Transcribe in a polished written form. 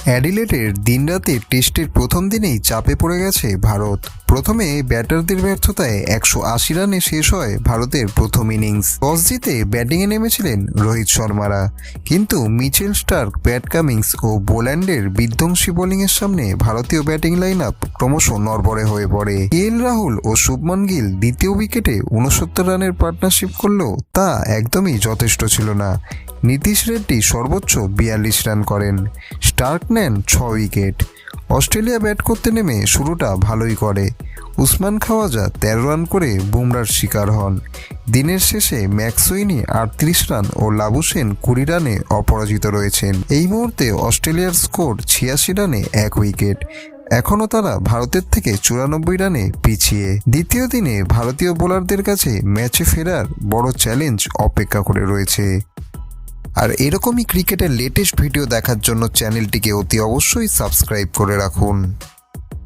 অ্যাডিলেডের দিনরাতের টেস্টের প্রথম দিনেই চাপে পড়ে গেছে ভারত। প্রথমে ব্যাটারদের ব্যর্থতায় 180 রানে শেষ হয় ভারতের প্রথম ইনিংস। টস জিতে ব্যাটিংয়ে নেমেছিলেন রোহিত শর্মারা, কিন্তু মিচেল স্টার্ক, প্যাট কামিন্স ও বোল্যান্ডের বিধ্বংসী বোলিংয়ের সামনে ভারতীয় ব্যাটিং লাইন আপ ক্রমশ নড়বড়ে হয়ে পড়ে। কেএল রাহুল ও শুভমন গিল দ্বিতীয় উইকেটে 69 রানের পার্টনারশিপ করলেও তা একদমই যথেষ্ট ছিল না। নীতিশ রেড্ডি সর্বোচ্চ 42 রান করেন। স্টার্ক নেন 6 উইকেট। অস্ট্রেলিয়া ব্যাট করতে নেমে শুরুটা ভালোই করে। উসমান খাওয়াজা 13 রান করে বুমরার শিকার হন। দিনের শেষে ম্যাক্সওয়েনি 38 রান ও লাবুসেন 20 রানে অপরাজিত রয়েছেন। এই মুহূর্তে অস্ট্রেলিয়ার স্কোর 86 রানে 1 উইকেট। এখনও তারা ভারতের থেকে 94 রানে পিছিয়ে। দ্বিতীয় দিনে ভারতীয় বোলারদের কাছে ম্যাচে ফেরার বড় চ্যালেঞ্জ অপেক্ষা করে রয়েছে। আর এরকমই ক্রিকেটের লেটেস্ট ভিডিও দেখার জন্য চ্যানেলটিকে অতি অবশ্যই সাবস্ক্রাইব করে রাখুন।